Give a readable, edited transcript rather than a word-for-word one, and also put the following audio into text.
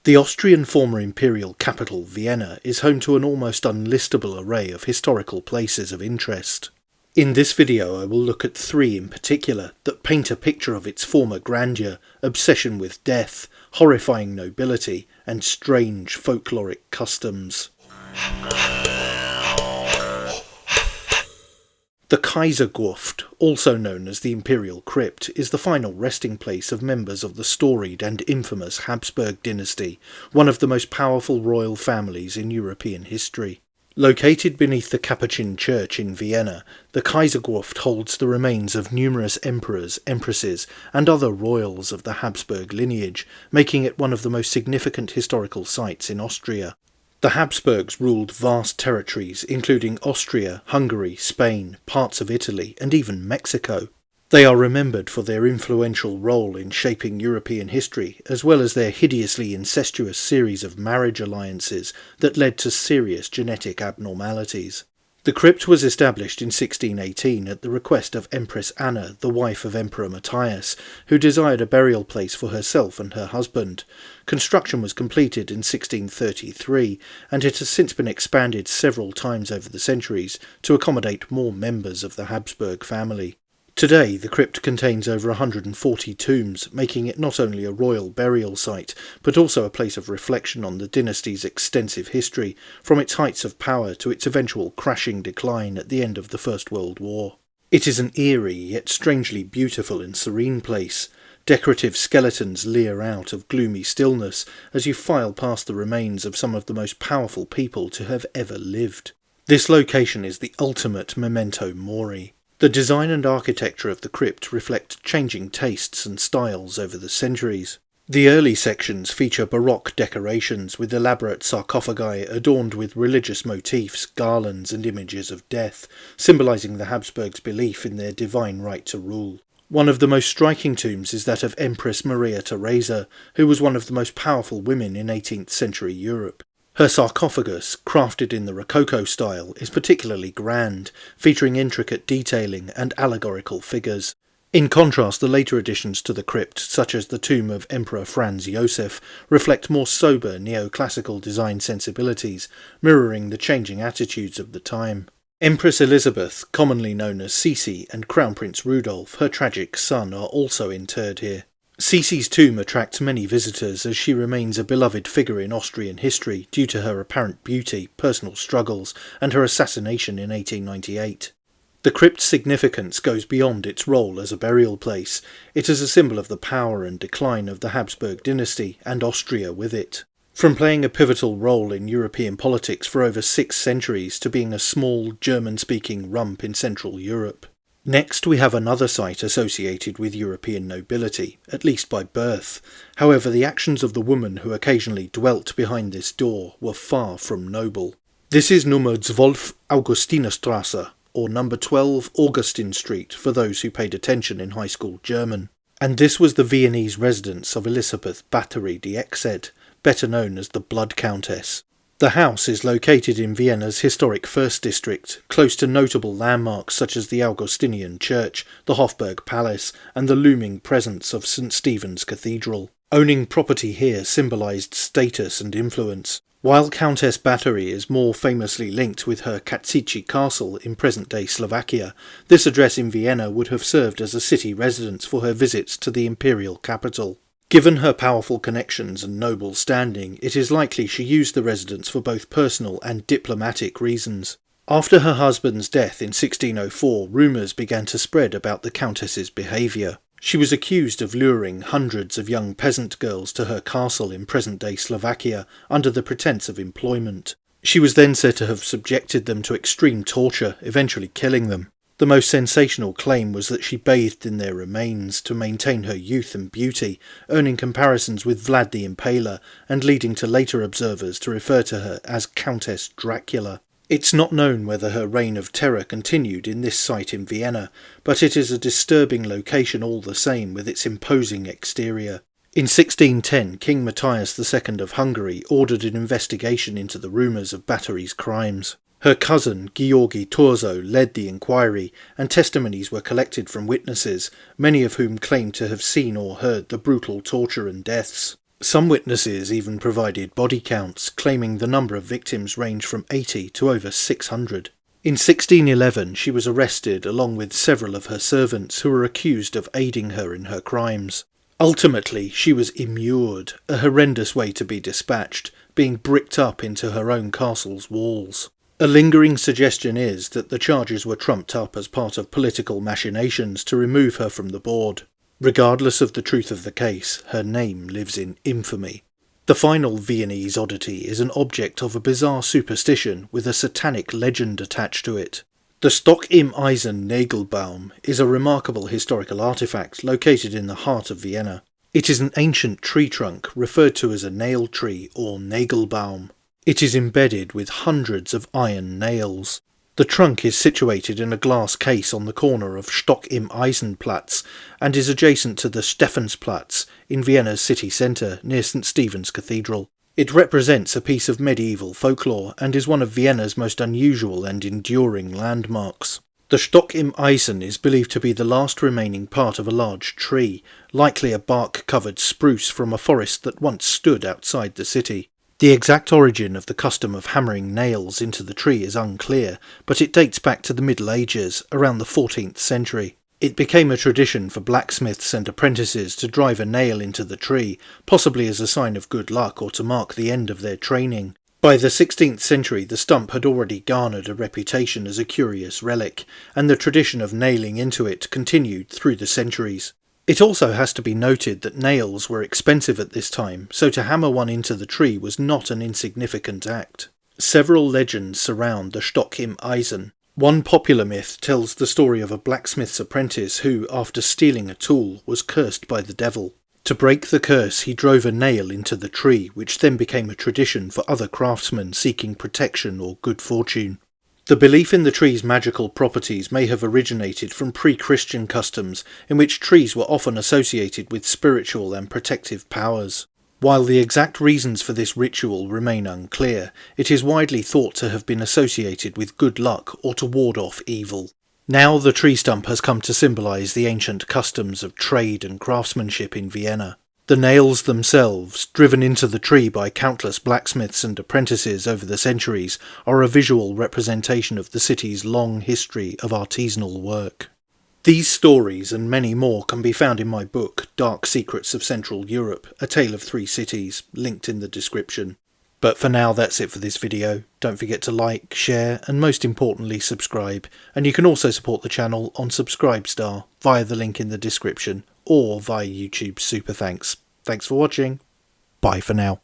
The Austrian former imperial capital, Vienna, is home to an almost unlistable array of historical places of interest. In this video I will look at 3 in particular that paint a picture of its former grandeur, obsession with death, horrifying nobility, and strange folkloric customs. The Kaisergruft, also known as the Imperial Crypt, is the final resting place of members of the storied and infamous Habsburg dynasty, one of the most powerful royal families in European history. Located beneath the Capuchin Church in Vienna, the Kaisergruft holds the remains of numerous emperors, empresses, and other royals of the Habsburg lineage, making it one of the most significant historical sites in Austria. The Habsburgs ruled vast territories including Austria, Hungary, Spain, parts of Italy, and even Mexico. They are remembered for their influential role in shaping European history, as well as their hideously incestuous series of marriage alliances that led to serious genetic abnormalities. The crypt was established in 1618 at the request of Empress Anna, the wife of Emperor Matthias, who desired a burial place for herself and her husband. Construction was completed in 1633, and it has since been expanded several times over the centuries to accommodate more members of the Habsburg family. Today, the crypt contains over 140 tombs, making it not only a royal burial site, but also a place of reflection on the dynasty's extensive history, from its heights of power to its eventual crashing decline at the end of the First World War. It is an eerie, yet strangely beautiful and serene place. Decorative skeletons leer out of gloomy stillness as you file past the remains of some of the most powerful people to have ever lived. This location is the ultimate memento mori. The design and architecture of the crypt reflect changing tastes and styles over the centuries. The early sections feature Baroque decorations with elaborate sarcophagi adorned with religious motifs, garlands and images of death, symbolising the Habsburgs' belief in their divine right to rule. One of the most striking tombs is that of Empress Maria Theresa, who was one of the most powerful women in 18th century Europe. Her sarcophagus, crafted in the Rococo style, is particularly grand, featuring intricate detailing and allegorical figures. In contrast, the later additions to the crypt, such as the tomb of Emperor Franz Joseph, reflect more sober neoclassical design sensibilities, mirroring the changing attitudes of the time. Empress Elizabeth, commonly known as Sisi, and Crown Prince Rudolf, her tragic son, are also interred here. Sisi's tomb attracts many visitors as she remains a beloved figure in Austrian history due to her apparent beauty, personal struggles, and her assassination in 1898. The crypt's significance goes beyond its role as a burial place. It is a symbol of the power and decline of the Habsburg dynasty, and Austria with it. From playing a pivotal role in European politics for over 6 centuries to being a small, German-speaking rump in Central Europe. Next, we have another site associated with European nobility, at least by birth. However, the actions of the woman who occasionally dwelt behind this door were far from noble. This is Nummer 12 Augustinerstrasse, or number 12 Augustin Street for those who paid attention in high school German. And this was the Viennese residence of Elisabeth Bathory de Exed, better known as the Blood Countess. The house is located in Vienna's historic First District, close to notable landmarks such as the Augustinian Church, the Hofburg Palace, and the looming presence of St. Stephen's Cathedral. Owning property here symbolised status and influence. While Countess Bathory is more famously linked with her Kacici Castle in present-day Slovakia, this address in Vienna would have served as a city residence for her visits to the imperial capital. Given her powerful connections and noble standing, it is likely she used the residence for both personal and diplomatic reasons. After her husband's death in 1604, rumours began to spread about the Countess's behaviour. She was accused of luring hundreds of young peasant girls to her castle in present-day Slovakia under the pretence of employment. She was then said to have subjected them to extreme torture, eventually killing them. The most sensational claim was that she bathed in their remains to maintain her youth and beauty, earning comparisons with Vlad the Impaler and leading to later observers to refer to her as Countess Dracula. It's not known whether her reign of terror continued in this site in Vienna, but it is a disturbing location all the same with its imposing exterior. In 1610, King Matthias II of Hungary ordered an investigation into the rumours of Bathory's crimes. Her cousin, Georgi Torzo, led the inquiry, and testimonies were collected from witnesses, many of whom claimed to have seen or heard the brutal torture and deaths. Some witnesses even provided body counts, claiming the number of victims ranged from 80 to over 600. In 1611 she was arrested along with several of her servants who were accused of aiding her in her crimes. Ultimately she was immured, a horrendous way to be dispatched, being bricked up into her own castle's walls. A lingering suggestion is that the charges were trumped up as part of political machinations to remove her from the board. Regardless of the truth of the case, her name lives in infamy. The final Viennese oddity is an object of a bizarre superstition with a satanic legend attached to it. The Stock im Eisen Nagelbaum is a remarkable historical artifact located in the heart of Vienna. It is an ancient tree trunk referred to as a nail tree or Nagelbaum. It is embedded with hundreds of iron nails. The trunk is situated in a glass case on the corner of Stock im Eisenplatz and is adjacent to the Stephansplatz in Vienna's city centre near St. Stephen's Cathedral. It represents a piece of medieval folklore and is one of Vienna's most unusual and enduring landmarks. The Stock im Eisen is believed to be the last remaining part of a large tree, likely a bark-covered spruce from a forest that once stood outside the city. The exact origin of the custom of hammering nails into the tree is unclear, but it dates back to the Middle Ages, around the 14th century. It became a tradition for blacksmiths and apprentices to drive a nail into the tree, possibly as a sign of good luck or to mark the end of their training. By the 16th century the stump had already garnered a reputation as a curious relic, and the tradition of nailing into it continued through the centuries. It also has to be noted that nails were expensive at this time, so to hammer one into the tree was not an insignificant act. Several legends surround the Stock im Eisen. One popular myth tells the story of a blacksmith's apprentice who, after stealing a tool, was cursed by the devil. To break the curse he drove a nail into the tree, which then became a tradition for other craftsmen seeking protection or good fortune. The belief in the tree's magical properties may have originated from pre-Christian customs, in which trees were often associated with spiritual and protective powers. While the exact reasons for this ritual remain unclear, it is widely thought to have been associated with good luck or to ward off evil. Now the tree stump has come to symbolise the ancient customs of trade and craftsmanship in Vienna. The nails themselves, driven into the tree by countless blacksmiths and apprentices over the centuries, are a visual representation of the city's long history of artisanal work. These stories and many more can be found in my book, Dark Secrets of Central Europe, A Tale of Three Cities, linked in the description. But for now that's it for this video. Don't forget to like, share and most importantly subscribe, and you can also support the channel on Subscribestar via the link in the description or via YouTube Super Thanks. Thanks for watching. Bye for now.